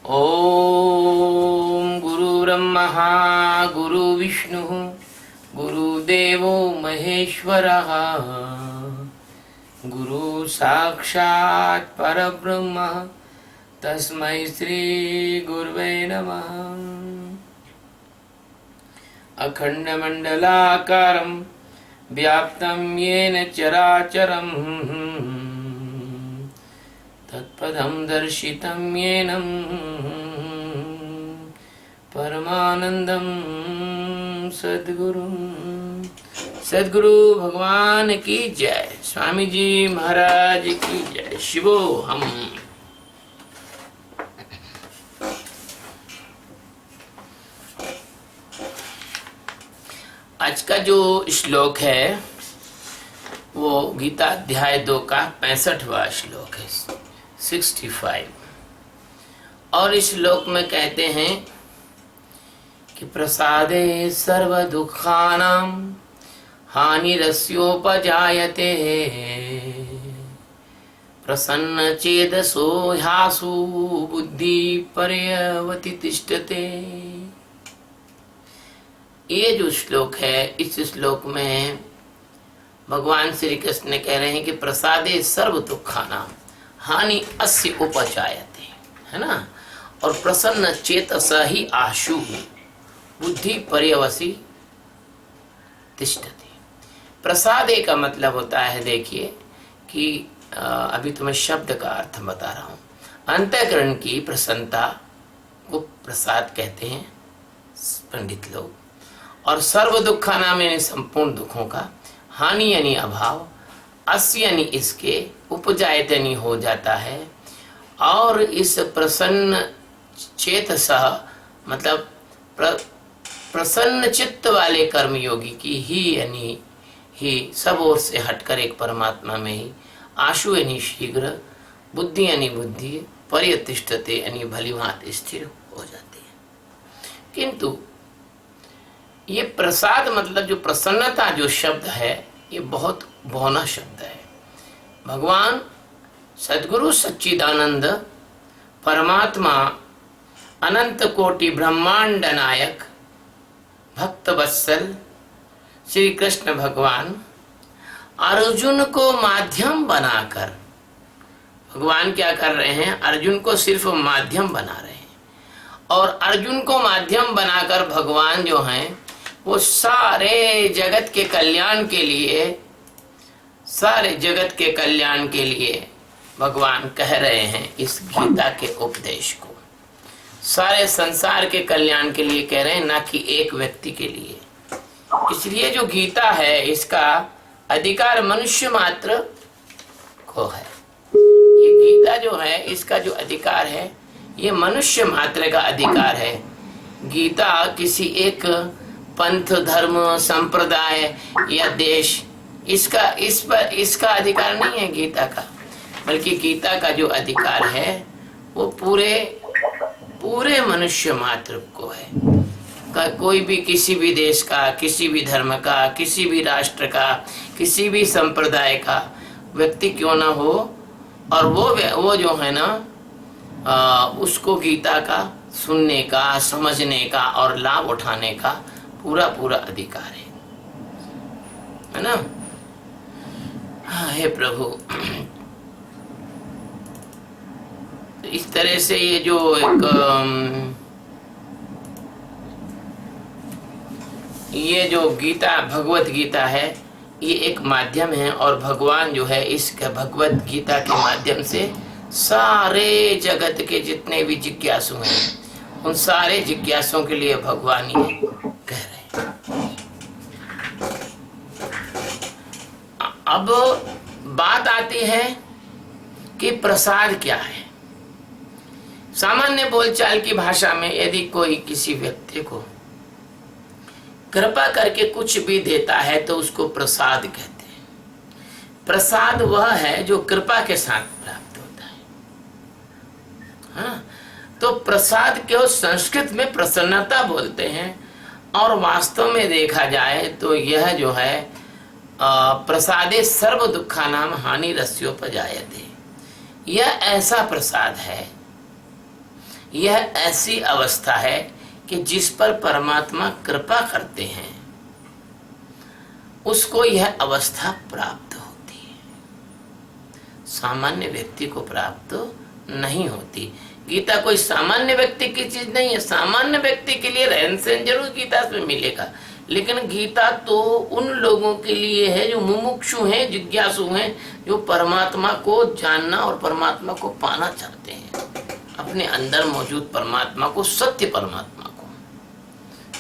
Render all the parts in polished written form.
ओम गुरुर्ब्रह्मा गुरुर्विष्णुः गुरुदेवो महेश्वरः गुरु साक्षात् परब्रह्म तस्मै श्री गुरुवे नमः। अखंडमंडलाकारं व्याप्तं येन चराचरं तत्पदं दर्शितं येन परमानंदं सद्गुरु भगवान की जय। स्वामी जी महाराज की जय। शिवो हम। आज का जो श्लोक है वो गीता अध्याय 2 का 65वां श्लोक है, 65। और इस श्लोक में कहते हैं कि प्रसादे सर्व दुखानां हानिरस्योपजायते प्रसन्न चेदसो ह्यासु बुद्धि पर्यवति तिष्ठते। ये जो श्लोक है, इस श्लोक में भगवान श्री कृष्ण कह रहे हैं कि प्रसादे सर्व दुखानां हानि अस्य उपजायते, है ना। और प्रसन्न चेतस ही आशु बुद्धि पर्यवसी तिष्ठति। प्रसादे का मतलब होता है, देखिए कि अभी तुम्हें शब्द का अर्थ बता रहा हूं। अंतःकरण की प्रसन्नता को प्रसाद कहते हैं पंडित लोग। और सर्व दुखा नाम यानी संपूर्ण दुखों का, हानि यानी अभाव, अस्य यानी इसके, उपजायत यानी हो जाता है। और इस प्रसन्न चेतसः मतलब प्रसन्न चित्त वाले कर्मयोगी की ही यानी ही सब ओर से हटकर एक परमात्मा में ही, आशु यानी शीघ्र, बुद्धि यानी बुद्धि, पर्यतिष्ठते यानी भलीभांति स्थिर हो जाती है। किंतु ये प्रसाद मतलब जो प्रसन्नता जो शब्द है, ये बहुत बहुना शब्द है। भगवान सद्गुरु सच्चिदानंद परमात्मा अनंत कोटि ब्रह्मांड नायक भक्त वत्सल श्री कृष्ण भगवान अर्जुन को माध्यम बनाकर, भगवान क्या कर रहे हैं, अर्जुन को सिर्फ माध्यम बना रहे हैं। और अर्जुन को माध्यम बनाकर भगवान जो हैं वो सारे जगत के कल्याण के लिए, सारे जगत के कल्याण के लिए भगवान कह रहे हैं इस गीता के उपदेश को। सारे संसार के कल्याण के लिए कह रहे हैं, ना कि एक व्यक्ति के लिए। इसलिए जो गीता है इसका अधिकार मनुष्य मात्र को है। ये गीता जो है इसका जो अधिकार है ये मनुष्य मात्र का अधिकार है। गीता किसी एक पंथ, धर्म, संप्रदाय या देश इसका अधिकार नहीं है गीता का, बल्कि गीता का जो अधिकार है वो पूरे मनुष्य मात्र को है। कोई भी किसी भी देश का, किसी भी धर्म का, किसी भी राष्ट्र का, किसी भी संप्रदाय का व्यक्ति क्यों ना हो, और वो जो है ना उसको गीता का सुनने का, समझने का और लाभ उठाने का पूरा अधिकार है ना। हाँ, हे प्रभु, इस तरह से ये जो एक ये जो गीता, भगवत गीता है, ये एक माध्यम है। और भगवान जो है इस भगवत गीता के माध्यम से सारे जगत के जितने भी जिज्ञासु हैं उन सारे जिज्ञासुओं के लिए भगवान ये कह रहे हैं। अब बात आती है कि प्रसाद क्या है। सामान्य बोलचाल की भाषा में यदि कोई किसी व्यक्ति को कृपा करके कुछ भी देता है तो उसको प्रसाद कहते हैं। प्रसाद वह है जो कृपा के साथ प्राप्त होता है। हाँ, तो प्रसाद को संस्कृत में प्रसन्नता बोलते हैं। और वास्तव में देखा जाए तो यह जो है प्रसादे सर्व दुखा नाम हानि रस्योपजायते, यह ऐसा प्रसाद है, यह ऐसी अवस्था है कि जिस पर परमात्मा कृपा करते हैं उसको यह अवस्था प्राप्त होती है, सामान्य व्यक्ति को प्राप्त नहीं होती। गीता कोई सामान्य व्यक्ति की चीज नहीं है। सामान्य व्यक्ति के लिए रहन सहन जरूर गीता में मिलेगा, लेकिन गीता तो उन लोगों के लिए है जो मुमुक्षु हैं, जिज्ञासु हैं, जो परमात्मा को जानना और परमात्मा को पाना चाहते हैं, अपने अंदर मौजूद परमात्मा को, सत्य परमात्मा को।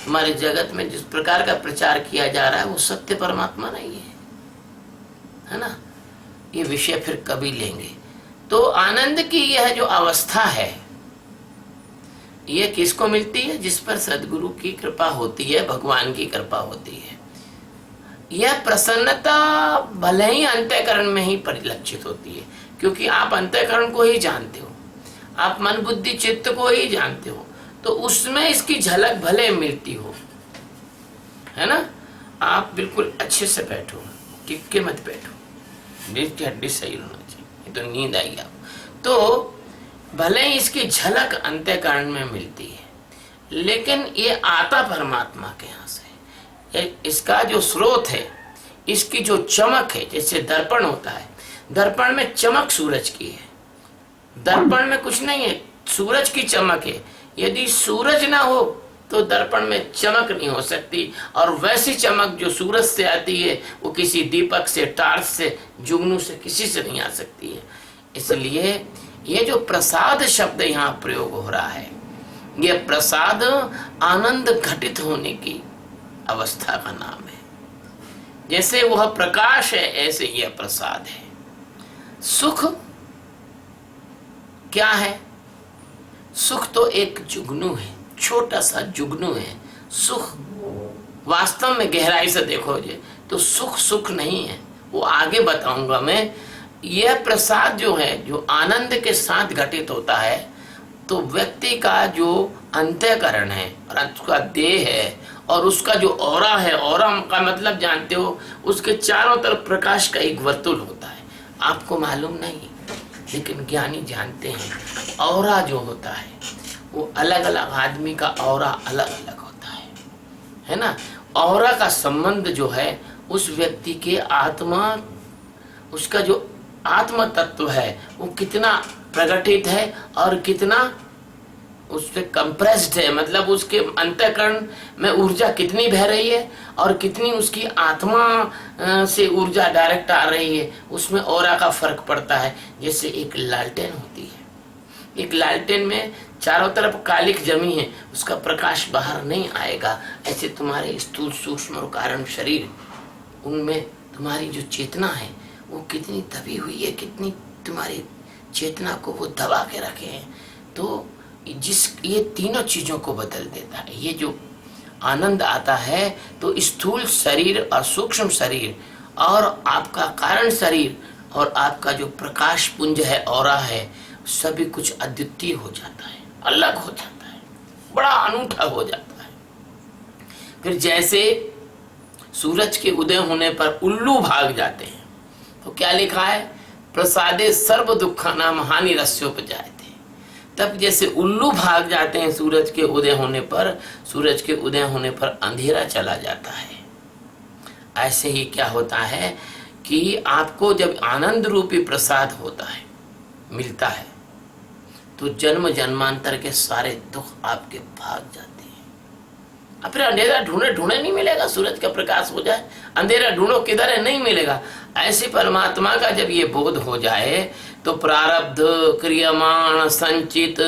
हमारे जगत में जिस प्रकार का प्रचार किया जा रहा है वो सत्य परमात्मा नहीं है ना। ये विषय फिर कभी लेंगे। तो आनंद की यह जो अवस्था है ये किसको मिलती है? जिस पर सदगुरु की कृपा होती है, भगवान की कृपा होती है। यह प्रसन्नता भले ही अंतःकरण में ही परिलक्षित होती है, क्योंकि आप अंतःकरण को ही जानते हो, आप मन बुद्धि चित्त को ही जानते हो, तो उसमें इसकी झलक भले मिलती हो, है ना। आप बिल्कुल अच्छे से बैठो, टिक के मत बैठो, बीच की हड्डी सही होना चाहिए, तो नींद आएगी आप। तो भले ही इसकी झलक अंतःकरण में मिलती है, लेकिन ये आता परमात्मा के यहाँ से। इसका जो स्रोत है, इसकी जो चमक है, जैसे दर्पण होता है, दर्पण में चमक सूरज की है, दर्पण में कुछ नहीं है, सूरज की चमक है। यदि सूरज ना हो तो दर्पण में चमक नहीं हो सकती, और वैसी चमक जो सूरज से आती है वो किसी दीपक से, टार्च से, जुगनू से, किसी से नहीं आ सकती है। इसलिए ये जो प्रसाद शब्द यहाँ प्रयोग हो रहा है, ये प्रसाद आनंद घटित होने की अवस्था का नाम है। जैसे वह प्रकाश है, ऐसे यह प्रसाद है। सुख क्या है? सुख तो एक जुगनू है, छोटा सा जुगनू है। सुख वास्तव में गहराई से देखोगे तो सुख सुख नहीं है, वो आगे बताऊंगा मैं। यह प्रसाद जो है, जो आनंद के साथ घटित होता है, तो व्यक्ति का जो अंतःकरण है और उसका देह है और उसका जो ऑरा है, ऑरा का मतलब जानते हो, उसके चारों तरफ प्रकाश का एक वर्तुल होता है। आपको मालूम नहीं, लेकिन ज्ञानी जानते हैं। ऑरा जो होता है वो अलग अलग आदमी का ऑरा अलग अलग होता है ना। ऑरा का संबंध जो है उस व्यक्ति के आत्मा, उसका जो आत्म तत्व है वो कितना प्रकटित है और कितना उससे कंप्रेस्ड है, मतलब उसके अंतःकरण में ऊर्जा कितनी बह रही है और कितनी उसकी आत्मा से ऊर्जा डायरेक्ट आ रही है, उसमें ऑरा का फर्क पड़ता है। जैसे एक लालटेन होती है, एक लालटेन में चारों तरफ कालिक जमी है, उसका प्रकाश बाहर नहीं आएगा। ऐसे तुम्हारे स्थूल सूक्ष्म और कारण शरीर, उनमें तुम्हारी जो चेतना है वो कितनी दबी हुई है, कितनी तुम्हारी चेतना को वो दबा के रखे हैं। तो ये तीनों चीजों को बदल देता है। ये जो आनंद आता है तो स्थूल शरीर और सूक्ष्म शरीर और आपका कारण शरीर और आपका जो प्रकाश पुंज है, ऑरा है, सभी कुछ अद्वितीय हो जाता है, अलग हो जाता है, बड़ा अनूठा हो जाता है। फिर जैसे सूरज के उदय होने पर उल्लू भाग जाते हैं, तो क्या लिखा है? प्रसादे सर्व दुखा नाम हानि रस्योपजायते। तब जैसे उल्लू भाग जाते हैं सूरज के उदय होने पर, सूरज के उदय होने पर अंधेरा चला जाता है। ऐसे ही क्या होता है कि आपको जब आनंद रूपी प्रसाद होता है, मिलता है, तो जन्म जन्मांतर के सारे दुख आपके भाग जाते हैं। अब फिर अंधेरा ढूंढे ढूंढे नहीं मिलेगा, सूरज का प्रकाश हो जाए, अंधेरा ढूंढो किधर है, नहीं मिलेगा। ऐसे परमात्मा का जब ये बोध हो जाए तो प्रारब्ध, क्रियमाण, संचित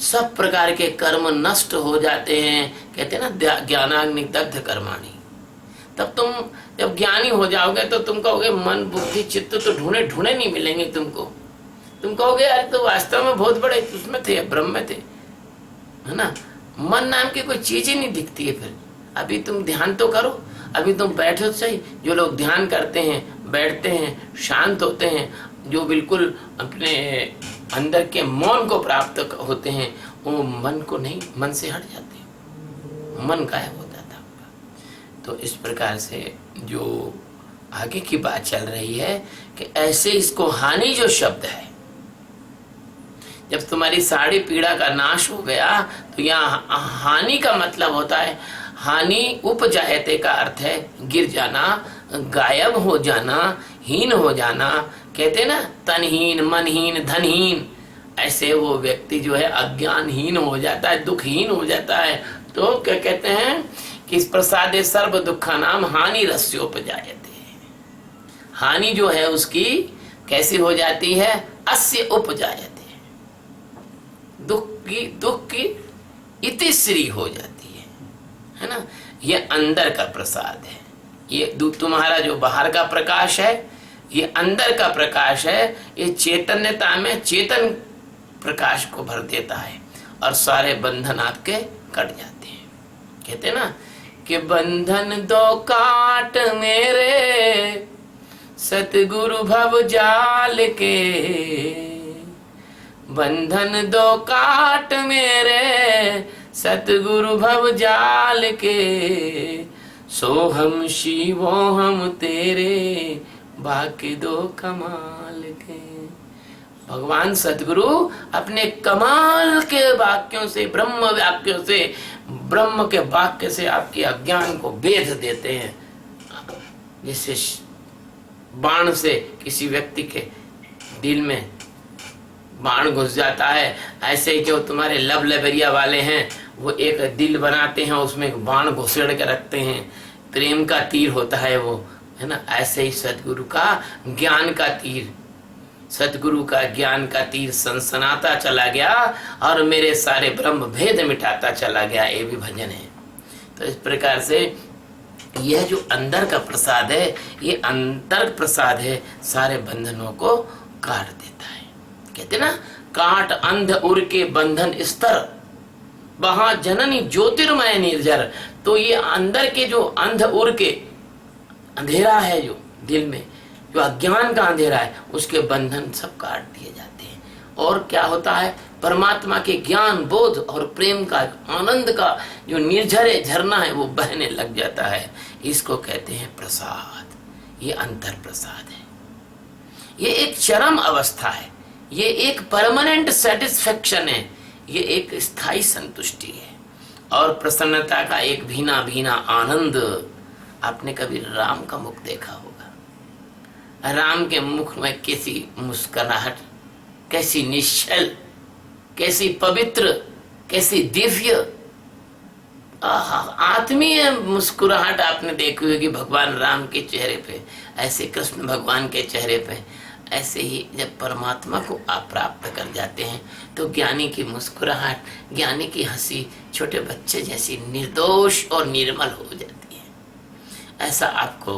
सब प्रकार के कर्म नष्ट हो जाते हैं। कहते हैं ना, ज्ञानाग्नि दग्ध कर्माणि। तब तुम जब ज्ञानी हो जाओगे तो तुम कहोगे मन बुद्धि चित्त तो ढूंढे ढूंढे नहीं मिलेंगे तुमको। तुम कहोगे अरे तो वास्तव में बहुत बड़े उसमें थे, ब्रह्म में थे, है ना। मन नाम की कोई चीज ही नहीं दिखती है। फिर अभी तुम ध्यान तो करो, अभी तुम बैठो तो सही। जो लोग ध्यान करते हैं, बैठते हैं, शांत होते हैं, जो बिल्कुल अपने अंदर के मौन को प्राप्त होते हैं, वो मन को नहीं, मन से हट जाते हैं, मन गायब हो जाता है। तो इस प्रकार से जो आगे की बात चल रही है कि ऐसे इसको हानि जो शब्द है, जब तुम्हारी सारी पीड़ा का नाश हो गया, तो यहाँ हानि का मतलब होता है, हानि उपजायते का अर्थ है गिर जाना, गायब हो जाना, हीन हो जाना। कहते ना तनहीन, मनहीन, धनहीन, ऐसे वो व्यक्ति जो है अज्ञानहीन हो जाता है, दुखहीन हो जाता है। तो क्या कहते हैं कि इस प्रसादे सर्व दुखा नाम हानि रस्योपजायते, हानि जो है उसकी कैसी हो जाती है, अस्य उपजायते, दुख की इतिश्री हो जाती है ना। ये अंदर का प्रसाद है, ये तुम्हारा जो बाहर का प्रकाश है, ये अंदर का प्रकाश है, ये चैतन्यता में चेतन प्रकाश को भर देता है और सारे बंधन आपके कट जाते हैं। कहते ना कि बंधन दो काट मेरे सतगुरु भव जाल के, बंधन दो काट मेरे सतगुरु भव जाल के, सो हम शिवो हम तेरे बाकी दो कमाल के। भगवान सतगुरु अपने कमाल के वाक्यों से, ब्रह्म वाक्यों से, ब्रह्म के वाक्य से आपके अज्ञान को भेद देते हैं। जिससे बाण से किसी व्यक्ति के दिल में बाण घुस जाता है, ऐसे ही जो तुम्हारे लब लबेरिया वाले हैं वो एक दिल बनाते हैं, उसमें एक बाण घुसेड़ के रखते हैं, प्रेम का तीर होता है वो, है ना। ऐसे ही सतगुरु का ज्ञान का तीर, सतगुरु का ज्ञान का तीर सनसनाता चला गया और मेरे सारे ब्रह्म भेद मिटाता चला गया। ये भी भजन है। तो इस प्रकार से यह जो अंदर का प्रसाद है, ये अंतर प्रसाद है, सारे बंधनों को काट देता है। कहते ना काट अंध उर के बंधन स्तर, वहां जननी ज्योतिर्मय निर्जर। तो ये अंदर के जो अंध उर के अंधेरा है, जो दिल में जो अज्ञान का अंधेरा है, उसके बंधन सब काट दिए जाते हैं। और क्या होता है, परमात्मा के ज्ञान, बोध और प्रेम का, आनंद का जो निर्झरे झरना है वो बहने लग जाता है। इसको कहते हैं प्रसाद। ये अंतर प्रसाद है, ये एक चरम अवस्था है, ये एक परमानेंट सेटिस्फेक्शन है, ये एक स्थायी संतुष्टि है और प्रसन्नता का एक भीना भीना आनंद। आपने कभी राम का मुख देखा होगा? राम के मुख में कैसी मुस्कुराहट, कैसी निश्चल, कैसी पवित्र, कैसी दिव्य आत्मीय मुस्कुराहट आपने देखी होगी भगवान राम के चेहरे पे, ऐसे कृष्ण भगवान के चेहरे पे। ऐसे ही जब परमात्मा को आप प्राप्त कर जाते हैं तो ज्ञानी की मुस्कुराहट, ज्ञानी की हंसी छोटे बच्चे जैसी निर्दोष और निर्मल हो जाती है। ऐसा आपको,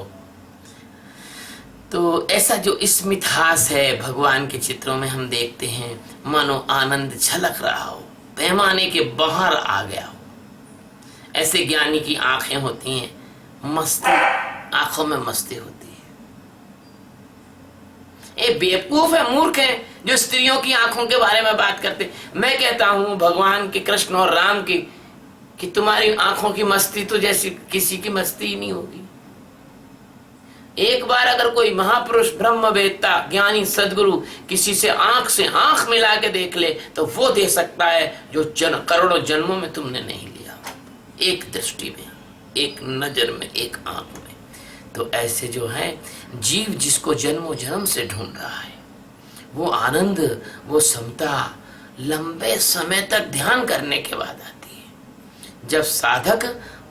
तो ऐसा जो स्मितहास है भगवान के चित्रों में हम देखते हैं, मानो आनंद झलक रहा हो, पैमाने के बाहर आ गया हो। ऐसे ज्ञानी की आंखें होती हैं, मस्ती, आंखों में मस्ती होती है। ये बेवकूफ है, मूर्ख है जो स्त्रियों की आंखों के बारे में बात करते। मैं कहता हूं भगवान के, कृष्ण और राम की, कि तुम्हारी आंखों की मस्ती तो जैसी किसी की मस्ती ही नहीं होगी। एक बार अगर कोई महापुरुष, ब्रह्मवेत्ता, ज्ञानी, सदगुरु किसी से आंख मिला के देख ले तो वो दे सकता है जो करोड़ों जन्मों में तुमने नहीं लिया, एक दृष्टि में, एक नजर में, एक आंख में। तो ऐसे जो है जीव जिसको जन्मों जन्म से ढूंढ रहा है, वो आनंद, वो समता लंबे समय तक ध्यान करने के बाद आती है। जब साधक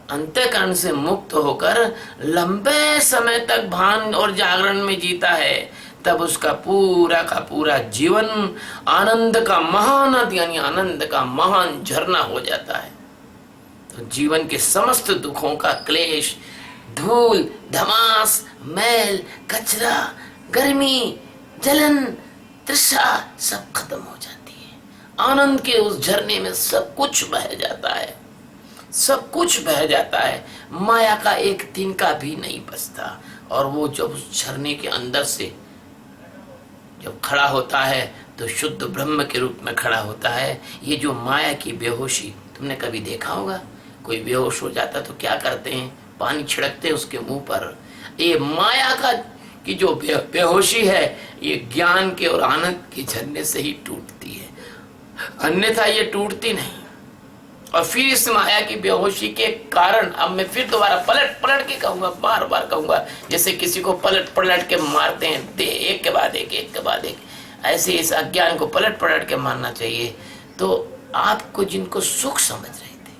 अंतःकरण से मुक्त होकर लंबे समय तक भान और जागरण में जीता है, तब उसका पूरा का पूरा जीवन आनंद का महानद, यानी आनंद का महान झरना हो जाता है। तो जीवन के समस्त दुखों का क्लेश, धूल, धमास, मैल, कचरा, गर्मी, जलन, तृषा सब खत्म हो जाती है। आनंद के उस झरने में सब कुछ बह जाता है, सब कुछ बह जाता है, माया का एक तिनका भी नहीं बचता। और वो जब उस झरने के अंदर से जब खड़ा होता है तो शुद्ध ब्रह्म के रूप में खड़ा होता है। ये जो माया की बेहोशी, तुमने कभी देखा होगा? कोई बेहोश हो जाता तो क्या करते हैं? पानी छिड़कते हैं उसके मुंह पर। ये माया का की जो बेहोशी है, ये ज्ञान के और आनंद के झरने से ही टूटती है। अन्यथा ये टूटती नहीं। और फिर इस माया की बेहोशी के कारण अब मैं फिर दोबारा पलट पलट के कहूंगा, बार बार कहूंगा, जैसे किसी को पलट पलट के मारते हैं, दे एक के बाद एक, एक के बाद एक, ऐसे इस अज्ञान को पलट पलट के मारना चाहिए। तो आपको जिनको सुख समझ रहे थे,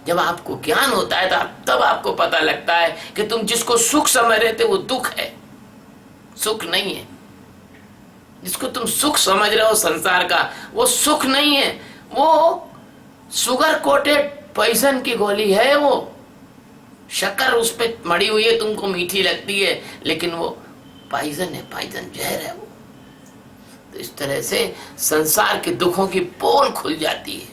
जब आपको ज्ञान होता है तब आपको पता लगता है कि तुम जिसको सुख समझ रहे थे वो दुख है, सुख नहीं है। जिसको तुम सुख समझ रहे हो संसार का, वो सुख नहीं है, वो शुगर कोटेड पॉइजन की गोली है। वो शक्कर उस पे मड़ी हुई है, तुमको मीठी लगती है, लेकिन वो पॉइजन है, पॉइजन जहर है वो। तो इस तरह से संसार के दुखों की पोल खुल जाती है,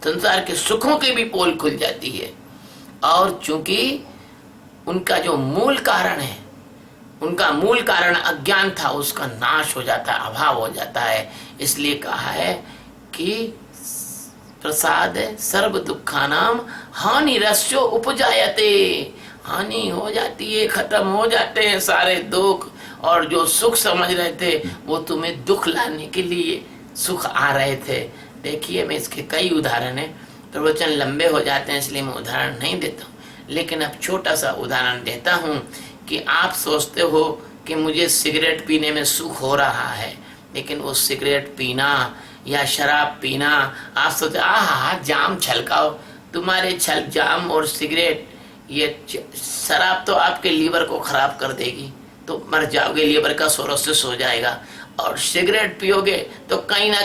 संसार के सुखों की भी पोल खुल जाती है। और चूंकि उनका जो मूल कारण है, उनका मूल कारण अज्ञान था, उसका नाश हो जाता है, अभाव हो जाता है। इसलिए कहा है कि प्रसाद सर्व दुखानाम हानि रस्यो उपजायते। हानि हो जाती है, खत्म हो जाते हैं सारे दुख, और जो सुख समझ रहे थे वो तुम्हें दुख लाने के लिए सुख आ रहे थे। देखिए, मैं इसके कई उदाहरण है, प्रवचन लंबे हो जाते हैं इसलिए मैं उदाहरण नहीं देता हूँ, लेकिन अब छोटा सा उदाहरण देता हूँ कि आप सोचते हो कि मुझे सिगरेट पीने में सुख हो रहा है, लेकिन वो सिगरेट पीना या शराब पीना, आप सोचते आहा जाम छलकाओ, तुम्हारे छल जाम और सिगरेट, ये शराब तो आपके लीवर को खराब कर देगी, तो मर जाओगे, लीवर का सोरोसिस हो जाएगा। और सिगरेट पियोगे तो कहीं ना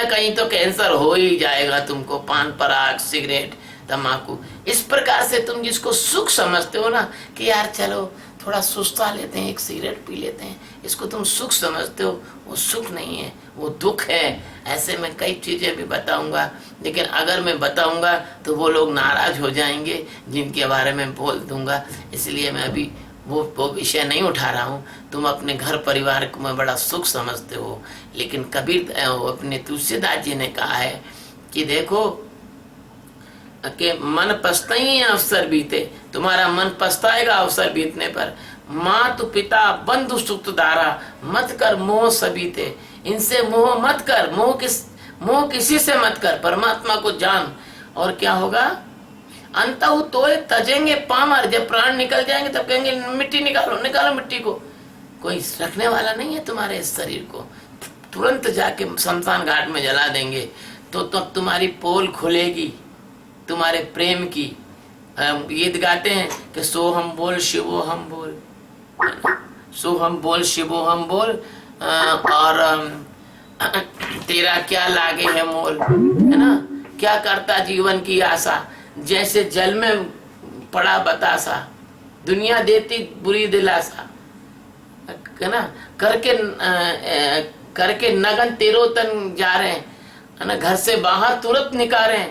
कहीं तो कैंसर हो ही जाएगा तुमको, पान पराग सिगरेट तम्बाकू। इस प्रकार से तुम जिसको सुख समझते हो ना कि यार चलो थोड़ा सुस्ता लेते हैं, एक सिगरेट पी लेते हैं, इसको तुम सुख समझते हो, वो सुख नहीं है, वो दुख है। ऐसे मैं कई चीजें भी बताऊंगा, लेकिन अगर मैं बताऊंगा तो वो लोग नाराज हो जाएंगे जिनके बारे में बोल दूंगा, इसलिए मैं अभी वो विषय नहीं उठा रहा हूँ। तुम अपने घर परिवार को में बड़ा सुख समझते हो, लेकिन कबीर अपने तुलसीदास जी ने कहा है कि देखो कि मन पछताई अवसर बीते, तुम्हारा मन पछताएगा अवसर बीतने पर। मातु पिता बंधु सुख धारा, मत कर मोह सबीते। इनसे मोह मत कर, मोह किसी से मत कर, परमात्मा को जान। और क्या होगा, अंतहु तोय तजेंगे पामर, जब प्राण निकल जाएंगे तब कहेंगे मिट्टी निकालो, निकालो मिट्टी को। कोई रखने वाला नहीं है तुम्हारे इस शरीर को, तुरंत जाके शमशान घाट में जला देंगे। तो तब तुम्हारी पोल खुलेगी तुम्हारे प्रेम की। गीत गाते हैं कि सो हम बोल शिवो हम बोल, सो हम बोल शिवो हम बोल, और तेरा क्या लागे है मोल, है ना। क्या करता जीवन की आशा, जैसे जल में पड़ा बतासा, दुनिया देती बुरी दिलासा, है ना। करके नगन तेरो तन जा रहे हैं, है ना, घर से बाहर तुरंत निकाले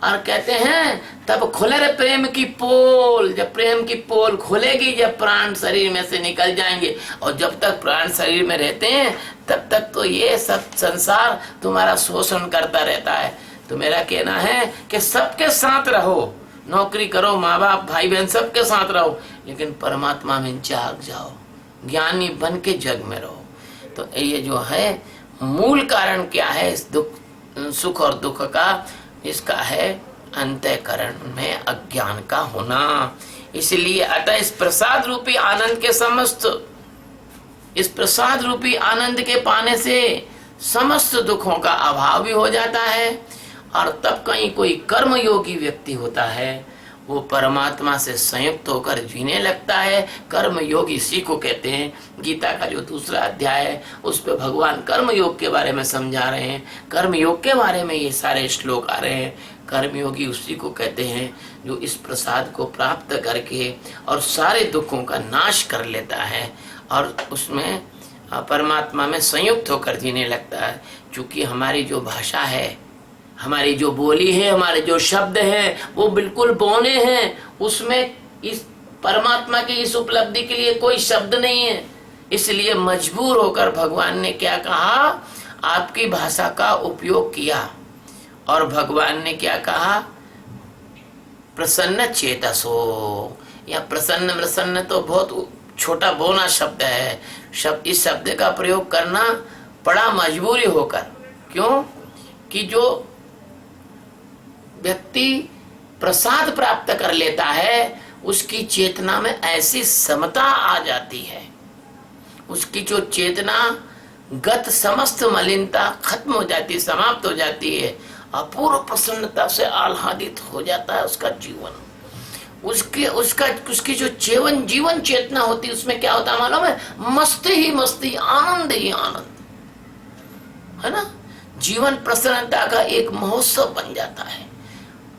और कहते हैं तब खुले रे प्रेम की पोल। जब प्रेम की पोल खुलेगी, जब प्राण शरीर में से निकल जाएंगे, और जब तक प्राण शरीर में रहते हैं तब तक तो ये सब संसार तुम्हारा शोषण करता रहता है। तो मेरा कहना है कि सबके साथ रहो, नौकरी करो, माँ बाप भाई बहन सबके साथ रहो, लेकिन परमात्मा में जाग जाओ, ज्ञानी बन के जग में रहो। तो ये जो है मूल कारण क्या है इस दुख सुख और दुख का, इसका है अंतःकरण में अज्ञान का होना। इसलिए अतः इस प्रसाद रूपी आनंद के समस्त, इस प्रसाद रूपी आनंद के पाने से समस्त दुखों का अभाव भी हो जाता है। और तब कहीं कोई कर्मयोगी व्यक्ति होता है, वो परमात्मा से संयुक्त होकर जीने लगता है। कर्म योग इसी को कहते हैं। गीता का जो दूसरा अध्याय है उस पे भगवान कर्म योग के बारे में समझा रहे हैं। कर्म योग के बारे में ये सारे श्लोक आ रहे हैं। कर्मयोगी उसी को कहते हैं जो इस प्रसाद को प्राप्त करके और सारे दुखों का नाश कर लेता है और उसमें परमात्मा में संयुक्त होकर जीने लगता है। क्योंकि हमारी जो भाषा है, हमारी जो बोली है, हमारे जो शब्द हैं वो बिल्कुल बौने हैं, उसमें इस परमात्मा की इस उपलब्धि के लिए कोई शब्द नहीं है। इसलिए मजबूर होकर भगवान ने क्या कहा, आपकी भाषा का उपयोग किया। और भगवान ने क्या कहा, प्रसन्न चेतसो। या प्रसन्न तो बहुत छोटा बोना शब्द है। इस शब्द का प्रयोग करना पड़ा मजबूरी होकर, क्यों कि जो व्यक्ति प्रसाद प्राप्त कर लेता है उसकी चेतना में ऐसी समता आ जाती है, उसकी जो चेतना गत समस्त मलिनता खत्म हो जाती है, समाप्त हो जाती है, अपूर्व प्रसन्नता से आह्लादित हो जाता है उसका जीवन। उसकी जो जीवन चेतना होती है उसमें क्या होता है मालूम है? मस्ती ही मस्ती, आनंद ही आनंद, है ना। जीवन प्रसन्नता का एक महोत्सव बन जाता है।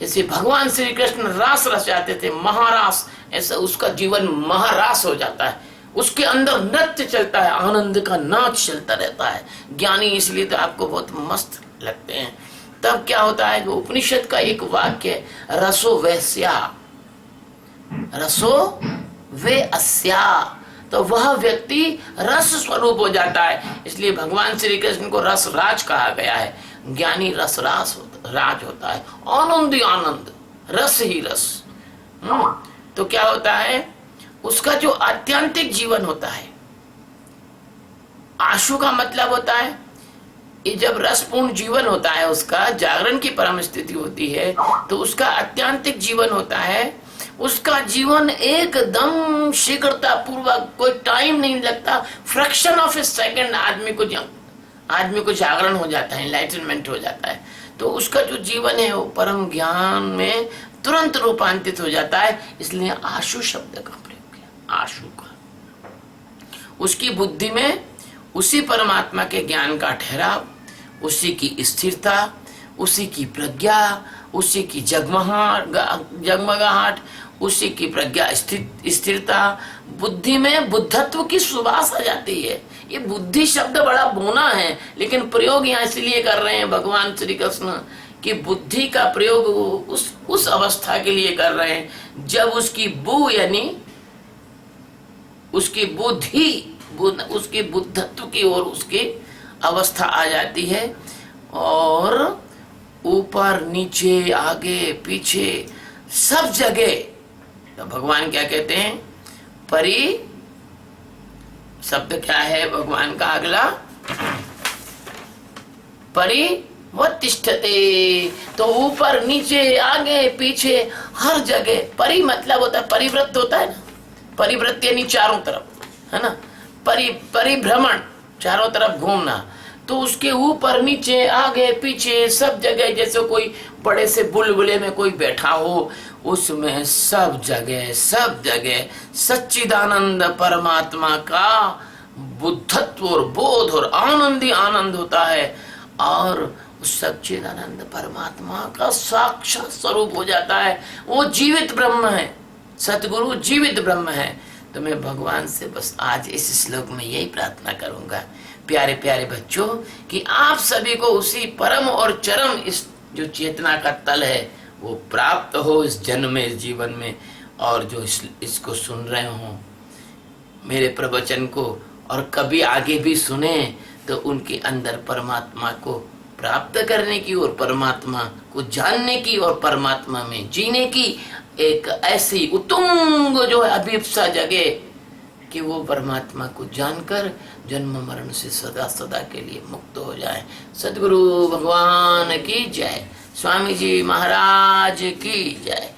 जैसे भगवान श्री कृष्ण रास रचाते थे, महारास, ऐसा उसका जीवन महारास हो जाता है, उसके अंदर नृत्य चलता है, आनंद का नाच चलता रहता है। ज्ञानी इसलिए तो आपको बहुत मस्त लगते हैं। तब क्या होता है कि उपनिषद का एक वाक्य, रसो वैस्या रसो वे अस्या, तो वह व्यक्ति रस स्वरूप हो जाता है। इसलिए भगवान श्री कृष्ण को रस राज कहा गया है। ज्ञानी रस राज होता है, आनंद ही आनंद, रस ही रस। तो क्या होता है उसका जो आत्यंतिक जीवन होता है, आशु का मतलब होता है ये जब रसपूर्ण जीवन होता है, उसका जागरण की परम स्थिति होती है, तो उसका आत्यंतिक जीवन होता है। उसका जीवन एकदम शीघ्रता पूर्वक, कोई टाइम नहीं लगता, फ्रैक्शन ऑफ ए सेकंड आदमी को जागरण हो जाता है, एनलाइटनमेंट हो जाता है। तो उसका जो जीवन है वो परम ज्ञान में तुरंत रूपांतरित हो जाता है। इसलिए आशु शब्द का प्रयोग किया, आशु का। उसकी बुद्धि में उसी परमात्मा के ज्ञान का ठहराव, उसी की स्थिरता, उसी की प्रज्ञा, उसी की जगमगाहट, उसी की प्रज्ञा स्थिरता, बुद्धि में बुद्धत्व की सुवास आ जाती है। ये बुद्धि शब्द बड़ा बोना है, लेकिन प्रयोग यहाँ इसलिए कर रहे हैं भगवान श्री कृष्ण कि बुद्धि का प्रयोग उस अवस्था के लिए कर रहे हैं जब उसकी यानी उसकी उसकी बुद्धत्व की ओर उसकी अवस्था आ जाती है, और ऊपर नीचे आगे पीछे सब जगह। तो भगवान क्या कहते हैं? परि शब्द क्या है भगवान का अगला? परिवर्तिष्ठते, तो ऊपर नीचे आगे पीछे हर जगह। परि मतलब होता है परिवृत्त होता है ना, परिवृत्त यानी चारों तरफ, है ना। परिभ्रमण, चारों तरफ घूमना। तो उसके ऊपर नीचे आगे पीछे सब जगह, जैसे कोई बड़े से बुलबुले में कोई बैठा हो, उसमें सब जगह सच्चिदानंद परमात्मा का बुद्धत्व और बोध और आनंद ही आनंद होता है, और उस सच्चिदानंद परमात्मा का साक्षात स्वरूप हो जाता है। वो जीवित ब्रह्म है, सतगुरु जीवित ब्रह्म है। तो मैं भगवान से बस आज इस श्लोक में यही प्रार्थना करूंगा, प्यारे प्यारे बच्चों, कि आप सभी को उसी परम और चरम इस जो चेतना का तल है वो प्राप्त हो इस जन्म में, इस जीवन में। और जो इसको सुन रहे हो मेरे प्रवचन को, और कभी आगे भी सुने, तो उनके अंदर परमात्मा को प्राप्त करने की और परमात्मा को जानने की और परमात्मा में जीने की एक ऐसी उत्तुंग जो है अभिप्सा जगे कि वो परमात्मा को जानकर जन्म मरण से सदा सदा के लिए मुक्त हो जाए। सद्गुरु भगवान की जय, स्वामी जी महाराज की जय।